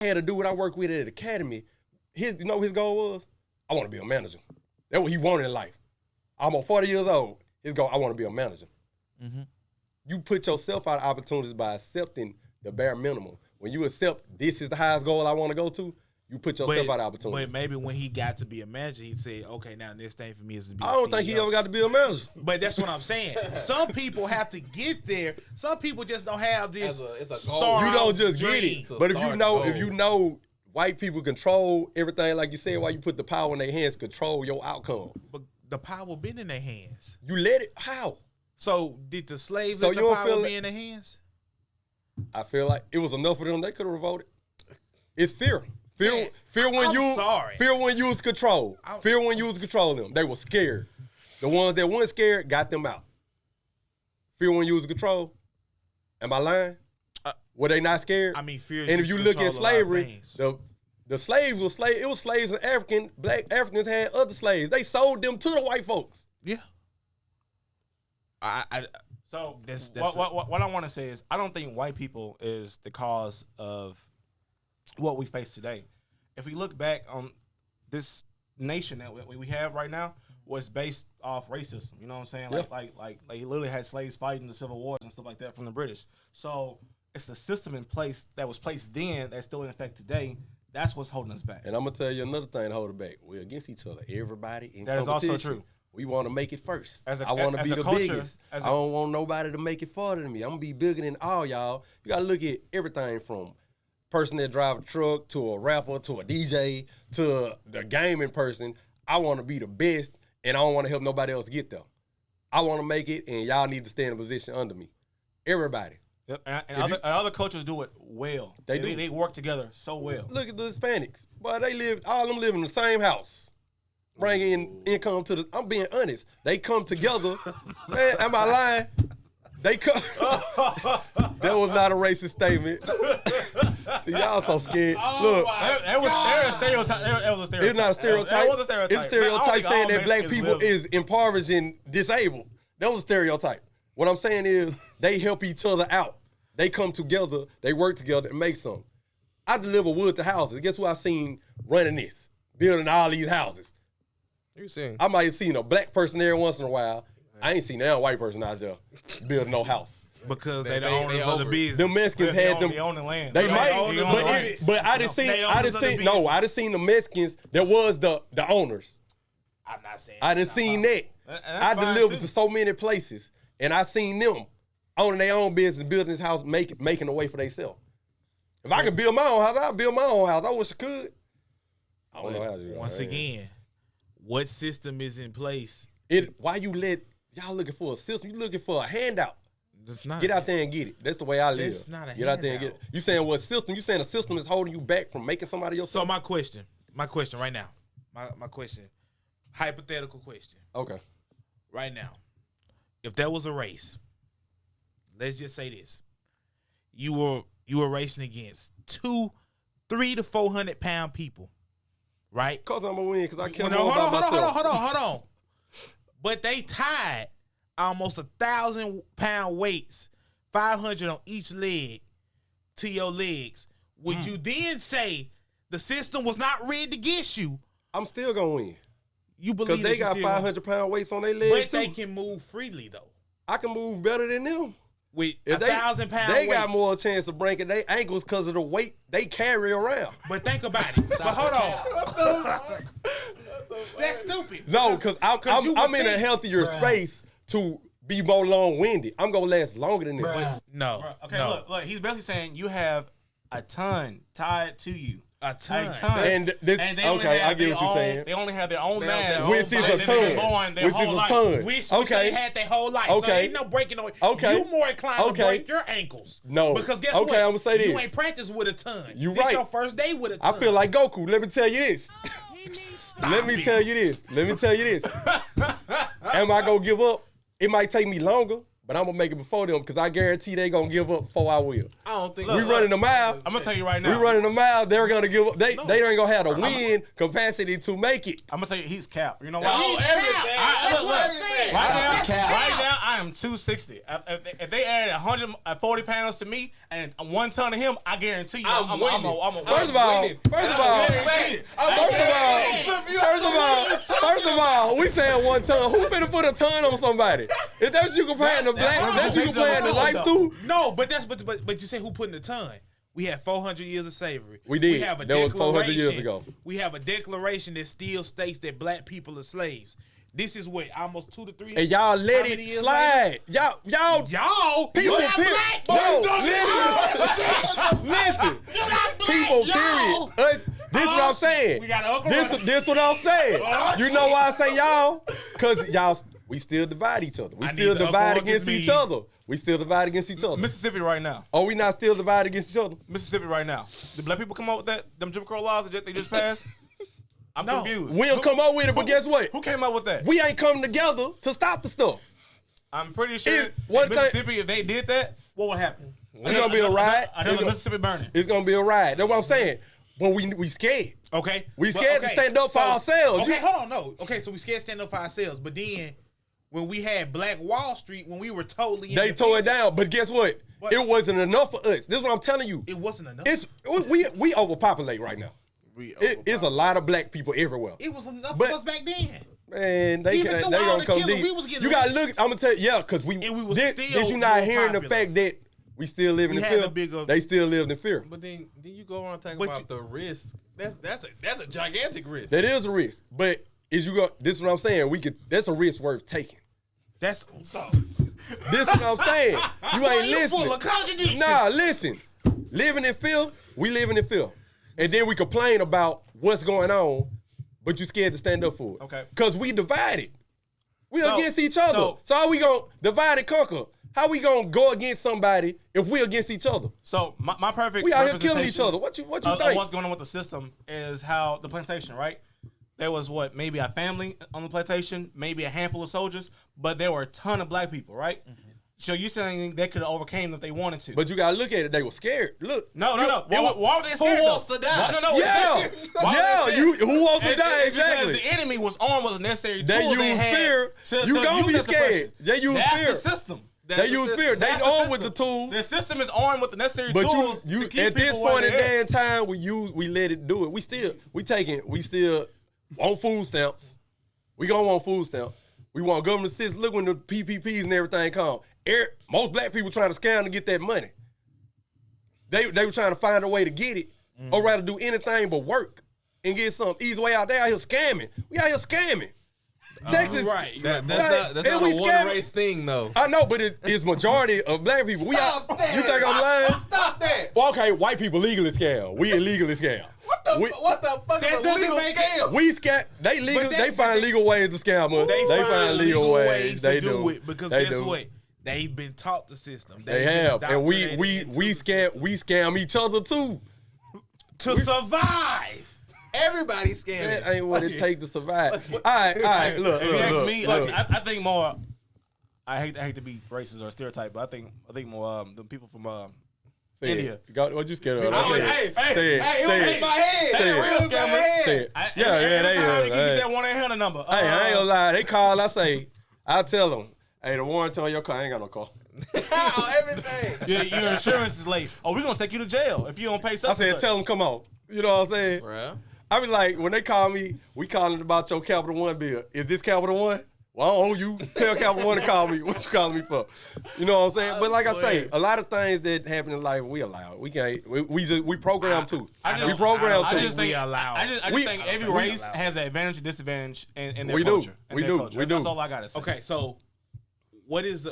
had a dude I worked with at the academy. His goal was, I want to be a manager. That's what he wanted in life. I'm 40 years old. His goal, I want to be a manager. Mm-hmm. You put yourself out of opportunities by accepting the bare minimum. When you accept this is the highest goal I want to go to, you put yourself out of opportunity. But maybe when he got to be a manager, he said, okay, now this thing for me is to be I don't think he ever got to be a manager. But that's what I'm saying. Some people have to get there. Some people just don't have this. It's a goal. You don't just get dream. it. But if you know white people control everything, like you said, why you put the power in their hands, control your outcome. But the power been in their hands. You let it. How? So did the slaves let the power be in their hands? I feel like it was enough of them. They could have revolted. It's fear. Fear when you was control. Fear when you was controlling them. They were scared. The ones that weren't scared got them out. Fear when you was control. Am I lying? Were they not scared? I mean, fear. And if you look at slavery, the slaves were slaves. It was slaves in African. Black Africans had other slaves. They sold them to the white folks. Yeah. So what I want to say is I don't think white people is the cause of what we face today. If we look back on this nation that we have right now was based off racism. You know what I'm saying? Yeah. Like he literally had slaves fighting the civil wars and stuff like that from the British. So it's the system in place that was placed then that's still in effect today. That's what's holding us back. And I'm gonna tell you another thing to hold it back. We're against each other. Everybody in that is competition. also true. We want to make it first. I want to be the culture, biggest. I don't want nobody to make it farther than me. I'm going to be bigger than all y'all. You got to look at everything from person that drive a truck to a rapper to a DJ to the gaming person. I want to be the best, and I don't want to help nobody else get there. I want to make it, and y'all need to stay in a position under me. Everybody. Yep. And other cultures do it well. They work together so well. Look at the Hispanics. Boy, all of them live in the same house. Bringing income to I'm being honest. They come together. Man, am I lying? They come. That was not a racist statement. See, y'all so scared. Look. It was a stereotype. It's not a stereotype. It was a stereotype. It's a stereotype saying that black people is impoverished and disabled. That was a stereotype. What I'm saying is they help each other out. They come together. They work together and make something. I deliver wood to houses. Guess who I seen running this? Building all these houses. You seen? I might have seen a black person there once in a while. I ain't seen that white person out there building no house. Because they the owners of the business. The Mexicans had them. They own the land. They might, but I done seen the Mexicans that was the owners. I'm not saying. I done seen that. I delivered to so many places, and I seen them owning their own business, building this house, making a way for themselves. If I could build my own house, I'd build my own house. I wish I could. I don't know how to do that. Once again, what system is in place? Why you let y'all looking for a system? You looking for a handout? That's not. Get out there and get it. That's the way I live. It's not a Get out there and get it. You saying what system? You saying a system is holding you back from making somebody else? So my question right now, my question, hypothetical question. Okay. Right now, if there was a race, let's just say this: you were racing against 300 to 400 pound people, right? Cause I'm gonna win. Cause I can't. Hold on. But they tied almost 1,000 pound weights, 500 on each leg, to your legs. Would you then say the system was not rigged against you? I'm still gonna win. You believe because they got 500 pound weights on their legs but they can move freely though. I can move better than them. With 1,000 pound They weights. got more chance of breaking their ankles because of the weight they carry around. But think about it. But hold on. That's stupid. No, because I'm in a healthier space to be more long-winded. I'm going to last longer than them. No. Okay, no. Look. He's basically saying you have a ton tied to you. A ton. And I get what you're saying. They only have their own mass. Which is a ton. Which they had their whole life. Okay. So ain't no breaking no. Okay. You more inclined to break your ankles. No. Because guess what? Okay, I'm going to say this. You ain't practiced with a ton. You this right. your first day with a ton. I feel like Goku. Let me tell you this. Let me tell you this. Am I going to give up? It might take me longer, but I'm gonna make it before them because I guarantee they gonna give up before I will. I don't think We running a mile. I'm gonna tell you right now. We running a mile. They're gonna give up. They ain't gonna have the win capacity to make it. I'm gonna tell you, he's cap. You know why? Oh, everything. That's what I'm saying. Right now, I am 260. If they added 140 pounds to me and 1 ton of him, I guarantee you, I'm a First of all, we saying 1 ton. Who finna put a ton on somebody? If that's you comparing the black, that's you comparing the life too. No, but you say who put in the ton? We had 400 years of slavery. We did. We have a That was 400 years ago. We have a declaration that still states that black people are slaves. This is what, almost 2 to 3 years. And y'all let it slide. Y'all people period. Listen. People period. This what I'm saying. We got This what I'm saying. You know why I say y'all? Cause y'all, we still divide each other. We still divide against each other. We still divide against each other. Mississippi right now. Oh, we not still divided against each other? Mississippi right now. The black people come up with that? Them Jim Crow laws that they just passed? I'm confused. We don't come up with it, but guess what? Who came up with that? We ain't coming together to stop the stuff. I'm pretty sure One Mississippi, if they did that, what would happen? It's gonna be a riot. Another Mississippi burning. It's gonna be a riot. That's what I'm saying. But we scared. Okay. We scared to stand up for ourselves. Okay, hold on, no. Okay, so we scared to stand up for ourselves. But then when we had Black Wall Street, when we were totally They tore it down. But guess what? It wasn't enough for us. This is what I'm telling you. It wasn't enough. We overpopulate right now. It's a lot of black people everywhere. It was enough for us back then. Man, they gonna come deep. You gotta look. I'm gonna tell you, because you not hearing the fact that we still living in fear. They still live in fear. But then you go on and talk about the risk. That's a gigantic risk. That is a risk. But this is what I'm saying. That's a risk worth taking. This is what I'm saying. You ain't listening. Full of contradictions. Nah, listen. Living in fear, we living in fear. And then we complain about what's going on, but you scared to stand up for it. Okay. Because we divided. We against each other. So how we going to divide and conquer? How we going to go against somebody if we against each other? So my perfect we out here killing each other. What you think? What's going on with the system is how the plantation, right? There was maybe a family on the plantation, maybe a handful of soldiers, but there were a ton of black people, right? Mm-hmm. So you saying they could have overcame if they wanted to? But you gotta look at it. They were scared. Look. No. Why were they scared? Who wants to die? No. Yeah. Who wants to die? Exactly. Because the enemy was armed with the necessary tools. They use fear. You gonna be scared. They use fear. That's the system. They use fear. They armed with the tools. The system is armed with the necessary tools. But you at this point in damn time, we let it do it. We still want food stamps. We gonna want food stamps. We want government assistance. Look when the PPPs and everything come. Most black people trying to scam to get that money. They were trying to find a way to get it, or rather do anything but work and get some easy way out there. Out here scamming. We out here scamming. Texas, right? That's not a one race thing, though. I know, but it's majority of black people. You think I'm lying? Stop that. Well, okay, white people legally scam. We illegally scam. What the fuck is a legal scam? We scam. They find legal ways to scam us. They find legal ways to do it because guess what? They've been taught the system. They have, and we scam each other too to survive. Everybody's scamming. That ain't what it takes to survive. All right. Look. If you ask me, I think more. I hate to be racist or stereotype, but I think more the people from India. What you scared of? Hey, it hit my head. They real scammers. Say it. They is. Give you that 1-800 number. Hey, I ain't gonna lie. They call. I tell them, hey, the warranty on your car, I ain't got no car. Everything. Your insurance is late. Oh, we're gonna take you to jail if you don't pay something. I said, tell them come on. You know what I'm saying? Bruh. I be like, when they call me, we calling about your Capital One bill. Is this Capital One? Well, I don't owe you. Tell Capital One to call me. What you calling me for? You know what I'm saying? But like I say, a lot of things that happen in life, we allow. We can't. We program too. We program too. I just think every race has an advantage and disadvantage in their culture. We do. That's all I gotta say. Okay, so what is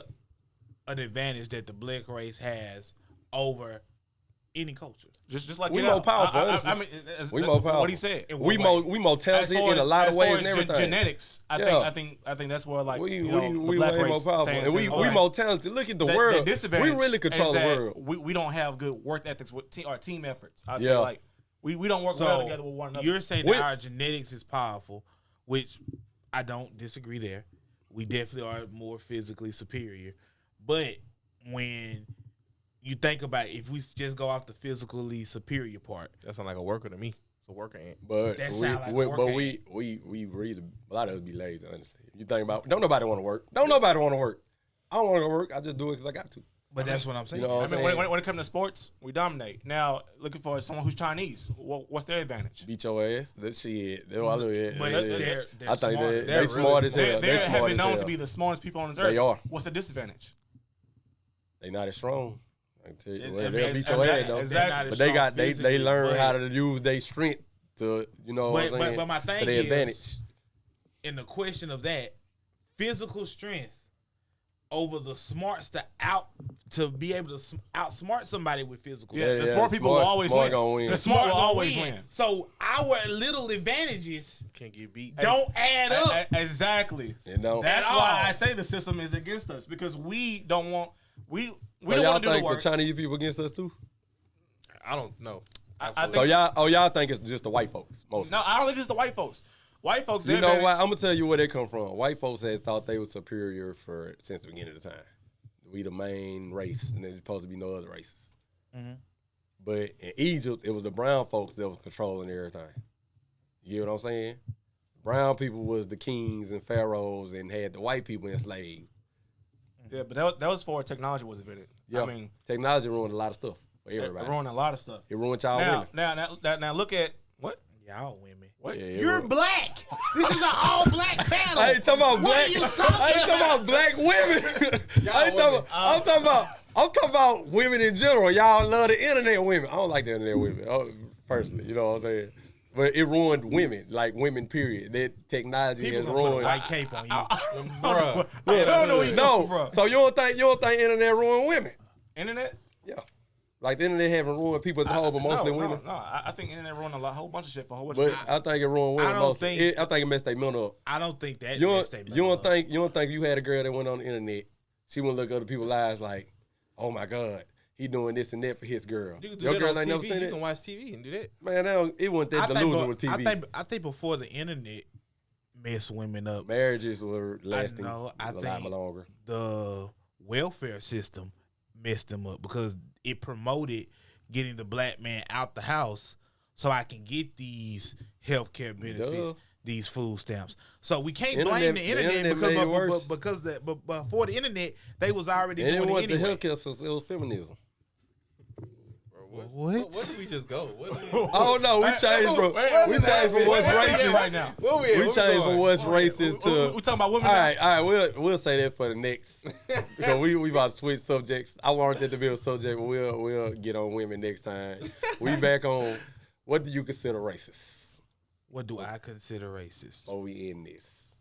an advantage that the black race has over any culture? Just like we more powerful. I mean, we more powerful. What he said. We more talented in a lot of ways and everything. Genetics. I think that's where we the black way race more powerful, and we more talented. Look at the world. We really control the world. We don't have good work ethics with our team efforts. I say like we don't work well together with one another. You're saying that our genetics is powerful, which I don't disagree there. We definitely are more physically superior. But when you think about it, if we just go off the physically superior part, That sound like a worker to me. It's a worker ant. But That we, sound like we, work but ain't. we really a lot of us be lazy. Honestly, you think about don't nobody want to work. Don't nobody want to work. I don't want to go work. I just do it because I got to. but that's what I'm saying. You know what I'm saying? When it comes to sports, we dominate. Now, looking for someone who's Chinese, what's their advantage? Beat your ass. That shit. That's what I look at. But Yeah. they're I think smart. they They're smart really as smart. hell. They They have smart been as known hell. to be the smartest people on this earth. They are. What's the disadvantage? They not as strong. I can tell you. It- Well, I they'll mean, beat your ass though. exactly. But they got they physically, learn but- how to use their strength to what I'm saying, but my thing to their is, advantage. in the question of that, physical strength over the smarts to be able to outsmart somebody with physical Yeah, strength. the smart people will always smart win. gonna win. The smart will gonna always win. So our little advantages Can't get beat. don't add up. Exactly. You know? That's At why all. I say the system is against us because we don't want we So don't y'all want to do the think the work. Chinese people against us too? I don't know. I So think- y'all think it's just the white folks mostly? No, I don't think it's the white folks. White folks, You their know advantage- why? I'm gonna tell you where they come from. White folks had thought they were superior since the beginning of the time. We the main race, and there's supposed to be no other races. Mm-hmm. But in Egypt, it was the brown folks that was controlling everything. You get what I'm saying? Brown people was the kings and pharaohs, and had the white people enslaved. Yeah, but that was before technology was invented. Yeah, I mean, technology ruined a lot of stuff for it everybody. ruined a lot of stuff. It ruined y'all Now, women. now, look at what? Y'all women. What? Yeah, it You're ruined- black. This is an all black panel. I ain't talking about What black. are you talking I ain't talking about black women. I ain't talking about, I'm talking about women in general. Y'all love the internet women. I don't like the internet women, personally. You know what I'm saying? But it ruined women, like women. Period. That technology People has gonna put a ruined. white cape on you. Bruh. I don't know where you come No, from. so you don't think internet ruined women? Internet? Yeah, like the internet haven't ruined people as a whole, but mostly no, women. No, I think internet ruined a whole bunch of shit for a whole bunch But of people. I think it ruined women I don't mostly. think- I think it messed their mental up. I don't think that. You don't messed they you don't mental up. think you had a girl that went on the internet, she wouldn't look at other people's lives like, oh my God, he doing this and that for his girl. You can do Your that girl on ain't TV. never seen You it. can watch TV and do that. Man, it wasn't that delusional with TV. I think before the internet messed women up, Marriages were lasting know, I a lot think- longer. the welfare system messed them up because it promoted getting the black man out the house so I can get these healthcare benefits, Duh. these food stamps. So we can't Internet- blame the the internet, internet made it worse. but before the internet, they was already And it doing it wasn't anyway. the healthcare system, it was feminism. Bro, What? Where did we just go? What did we, Oh no, we changed from what's racist right now. where we at? We Where changed from going? what's racist to We talking about women all now? right, we'll say that for the next because we about to switch subjects. I wanted that to be a subject, but we'll get on women next time. We back on what do you consider racist? What do I consider racist? Before we end this,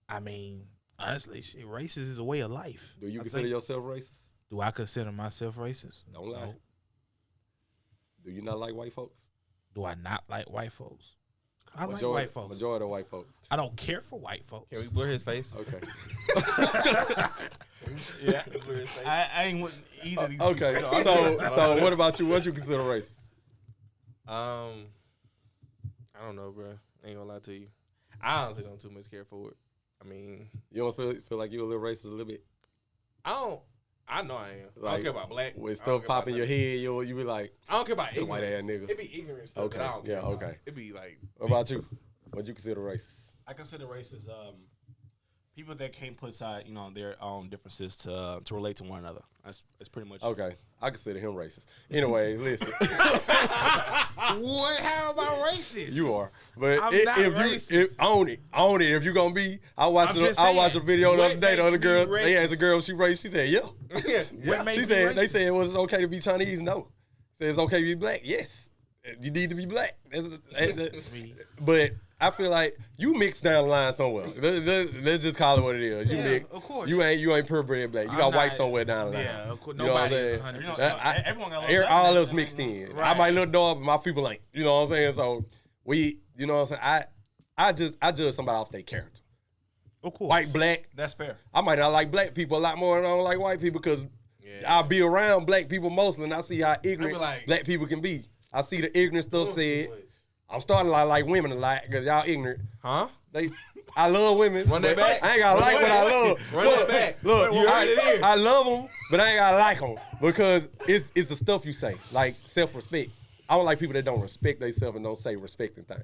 I mean, honestly, shit, racist is a way of life. do you I consider think- yourself racist? Do I consider myself racist? Don't lie. No. Do you not like white folks? Do I not like white folks? I like white folks. Majority of white folks. I don't care for white folks. Can we blur his face? Okay. Yeah. Can we blur his face? I ain't with either of these Okay. people. So what about you? What you consider racist? I don't know, bro. Ain't gonna lie to you. I honestly don't too much care for it. I mean, You don't feel like you're a little racist a little bit? I don't. I know I am. I Like, don't care about black. When I don't stuff care pop about in your nothing. head, you be like, I don't care about That white ignorance. ass nigga. It be ignorant stuff. Okay, That I don't yeah, care about. okay. It be like. what about you? What you consider racist? I consider racist people that can't put aside, their own differences to relate to one another. That's pretty much Okay, I consider him racist. Anyway, listen, What? How am I racist? you are, but I'm if not you racist. own it. If you gonna be, I watched I'm just I watched a saying, video the what other day. The other makes me girl, they asked a racist? girl if she racist. She said, yeah. What makes She me said they racist? said was it okay to be Chinese? No. Said it's okay to be black. Yes. You need to be black. But I feel like you mix down the line somewhere. Let's just call it what it is. You Yeah, mix. of course. You ain't purebred black. You I'm got white not- somewhere down the line. Yeah, of course. You know what I'm Nobody is saying? 100%. everyone got a little All black us man. mixed in. I Right. might look dark, but my people ain't. You know what I'm saying? So we, you know what I'm saying? I judge somebody off their character. Of course. White, black. That's fair. I might not like black people a lot more than I don't like white people because Yeah. I'll be around black people mostly and I see how ignorant like- black people can be. I see the ignorant stuff Too said. much. I'm starting to like women a lot because y'all ignorant. Huh? They I love women. Run that back. I ain't gotta like what I love. Run that back. Look, You heard it here. I love them, but I ain't gotta like them because it's the stuff you say, like self-respect. I don't like people that don't respect themselves and don't say respecting things.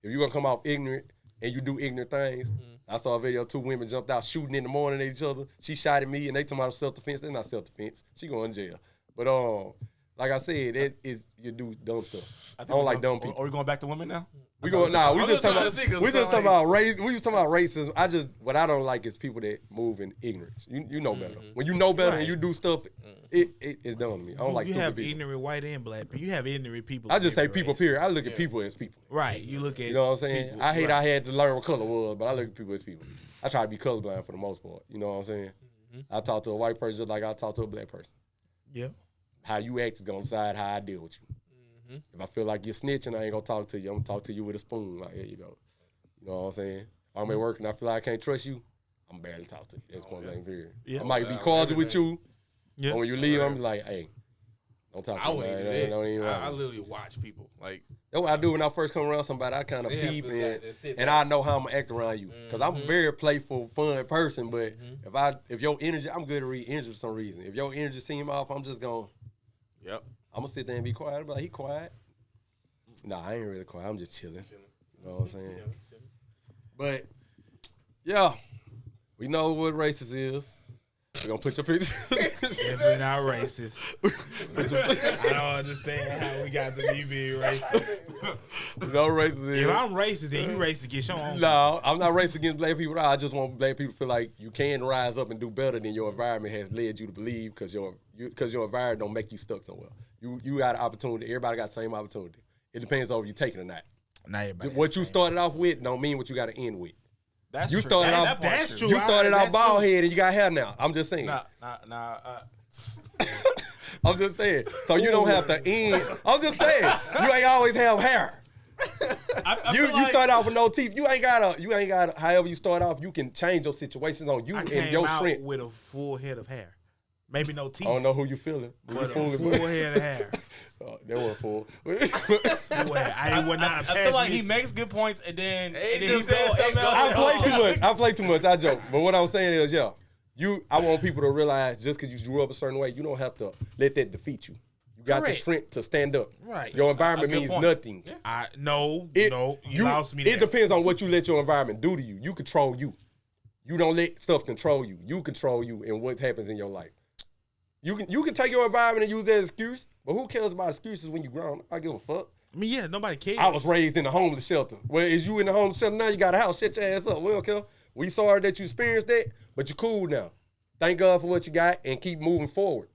If you're gonna come off ignorant and you do ignorant things, I saw a video, 2 women jumped out shooting in the morning at each other. She shot at me and they talking about self-defense. That's not self-defense. She going to jail. But like I said, you do dumb stuff. I don't like dumb people. Are we going back to women now? We just talking about race. We just talking about racism. What I don't like is people that move in ignorance. You know better. When you know better and you do stuff, it's dumb to me. I don't like you stupid have people. ignorant white and black people. You have ignorant people. I just say people, race. period. I look at people as people. Right. You look at You know what I'm saying? people, I hate right. I had to learn what color was, but I look at people as people. I try to be colorblind for the most part. You know what I'm saying? I talk to a white person just like I talk to a black person. Yeah. How you act is gonna decide how I deal with you. If I feel like you're snitching, I ain't gonna talk to you. I'm gonna talk to you with a spoon. Like, here you go. You know what I'm saying? If I'm at work and I feel like I can't trust you, I'm barely talk to you. That's point blank period. Yeah. I might be cordial with you, Yeah. but when you leave, I'm like, hey, don't talk I to me. wouldn't man. do Don't even that. I literally watch people. Like, That's what I do when I first come around somebody. I kind of Yeah, peep just in, like, just sit and back. I know how I'm gonna act around you. Cause I'm a very playful, fun person. But if your energy, I'm good to read energy for some reason. If your energy seem off, I'm just gonna, yep. I'm gonna sit there and be quiet. I'm like, he quiet. Nah, I ain't really quiet. I'm just chilling. You know what I'm saying? But yeah, we know what racist is. We're gonna put your picture. Definitely not racist. I don't understand how we got to be being racist. We know what racist is. If I'm racist, then you racist against your own. No, I'm not racist against black people. I just want black people to feel like you can rise up and do better than your environment has led you to believe, because your environment don't make you stuck somewhere. You got an opportunity. Everybody got the same opportunity. It depends on if you take it or not. Not everybody. What you started off with don't mean what you got to end with. That's You true. started off. That part's that's true. You started That's off bald true. head and you got hair now. I'm just saying. Nah. I'm just saying. So you don't have to end. I'm just saying. You ain't always have hair. I You feel like start off with no teeth. You ain't gotta. However you start off, you can change your situations on you I and came your out strength. with a full head of hair. Maybe no teeth. I don't know who you feeling. You But a fooling full me. head of hair. They weren't full. Full head. I was not a I feel like he passionate- makes good points and then he just says go- something it else. goes- I play too much. I joke. But what I'm saying is, I want people to realize just because you grew up a certain way, you don't have to let that defeat you. You got the Correct. strength to stand up. Right. Your environment A good means point. nothing. No, You lost me there. It depends on what you let your environment do to you. You control you. You don't let stuff control you. You control you and what happens in your life. You can take your environment and use that as excuse, but who cares about excuses when you grown? I give a fuck. I mean, yeah, nobody cares. I was raised in a homeless shelter. Well, is you in the homeless shelter now? You got a house. Shut your ass up. We don't care. We sorry that you experienced that, but you're cool now. Thank God for what you got and keep moving forward.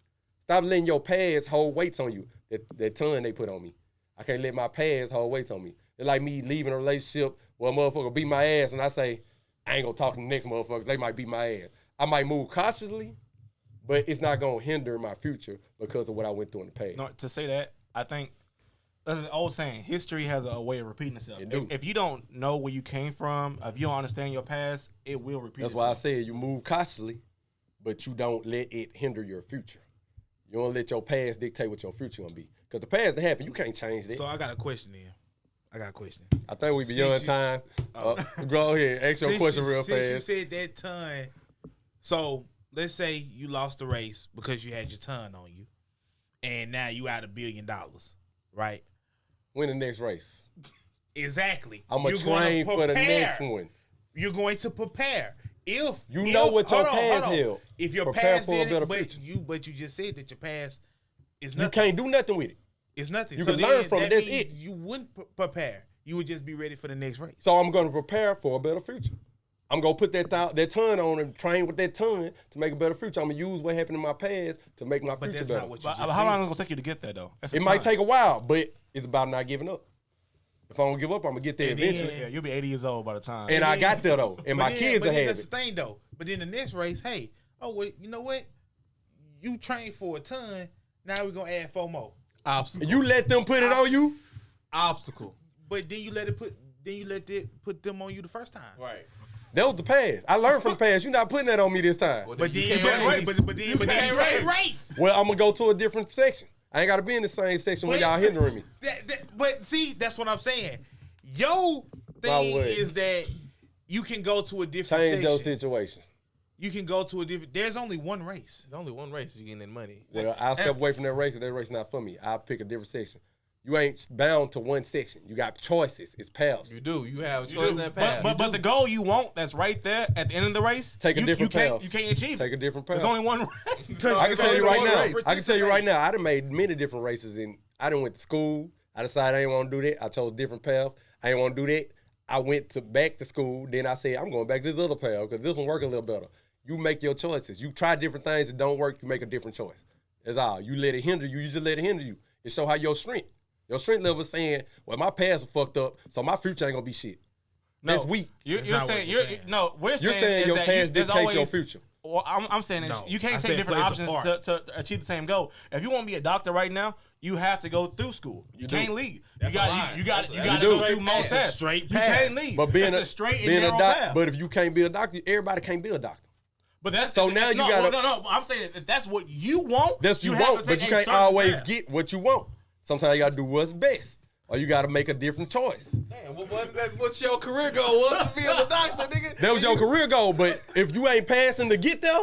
Stop letting your past hold weights on you. That ton they put on me. I can't let my past hold weights on me. It's like me leaving a relationship where a motherfucker beat my ass and I say, I ain't gonna talk to the next motherfuckers. They might beat my ass. I might move cautiously, but it's not gonna hinder my future because of what I went through in the past. No, to say that, I think there's an old saying: history has a way of repeating itself. It do. If you don't know where you came from, if you don't understand your past, it will repeat That's why I itself. said you move cautiously, but you don't let it hinder your future. You don't let your past dictate what your future gonna be. Because the past that happened, you can't change that. So I got a question then. I think we beyond Since you- time. Go ahead, ask your question real Since you fast. said that ton, so let's say you lost the race because you had your ton on you, and now you out $1 billion, right? Win the next race. Exactly. I'm gonna You're gonna train for the prepare. next one. You're going to prepare. If You know what your hold on, past hold on. held. If your Prepare past for a did better it, but future. you just said that your past is You nothing. can't do nothing with it. It's nothing. You So can learn then from it. that That's means it. You wouldn't prepare. You would just be ready for the next race. So I'm gonna prepare for a better future. I'm gonna put that ton on and train with that ton to make a better future. I'm gonna use what happened in my past to make my But future that's better. not what you But just how said. long is it gonna take you to get there, though? That's It the might time. take a while, but it's about not giving up. If I don't give up, I'm gonna get there And then- eventually. Yeah, you'll be 80 years old by the time. And I got there though, and my But then- kids but will then have that's it. the thing though. But then the next race, hey, well, you know what? You train for a ton. Now we're gonna add 4 more. Obstacle. You let them put it on you. Obstacle. But then you let it put them on you the first time. Right. That was the past. I learned from the past. You're not putting that on me this time. But then you can't can't race. race. But then you can't race. Well, I'm gonna go to a different section. I ain't gotta be in the same section where y'all hindering me. But see, that's what I'm saying. Your My thing way. is that you can go to a different Change your section. situation. You can go to a different. There's only one race. There's only one race. You getting that money. Well, I'll step away from that race because that race is not for me. I'll pick a different section. You ain't bound to one section. You got choices. It's paths. You do. You have a choice and path. But the goal you want that's right there at the end of the race, Take a different path. You can't achieve it. Take a different path. There's only one race. I can tell you right now. race. I can tell you right now. I done made many different races, and I done went to school. I decided I didn't want to do that. I chose a different path. I didn't want to do that. I went back to school. Then I said I'm going back to this other path because this one work a little better. You make your choices. You try different things that don't work. You make a different choice. That's all. You let it hinder you. You just let it hinder you. It show how your strength. Your strength level is saying, well, my past are fucked up, so my future ain't gonna be shit. That's weak. You're saying we're You're saying saying your that past there's dictates your always- future. Well, I'm saying is No, you can't I take said different plays a options part. to achieve the same goal. If you want to be a doctor right now, you have to go through school. You can't leave. That's You a got lie. you got That's you a- got You to do. go through more That's a tests. straight You path. can't leave. But being That's a straight and being narrow a doctor, path. but if you can't be a doctor, everybody can't be a doctor. But that's So now you gotta- no. I'm saying if that's what you want. That's what you have want, to but take you a can't certain always path. get what you want. Sometimes you gotta do what's best, or you gotta make a different choice. Damn, what's your career goal was to be a doctor, nigga? That was your career goal, but if you ain't passing to get there,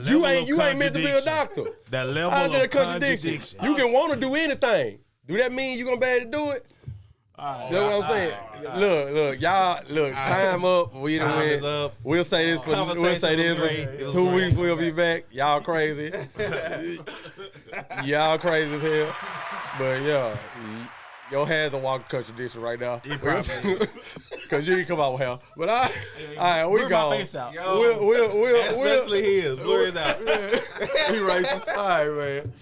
you ain't meant to be a doctor. The level How's of that a contradiction? You can want to do anything. Do that mean you gonna be able to do it? That's what I'm saying. Look, y'all, time up. We done Time went. is up. We'll say this for Conversation was great. It was 2 great. weeks. We'll be back. Y'all crazy. Y'all crazy as hell. But yeah, your hands are walking contradiction right now. Because you ain't come out with hell. But all right, we Blur go. my face out. We'll Especially his. Blur is out. We racist. All right, man.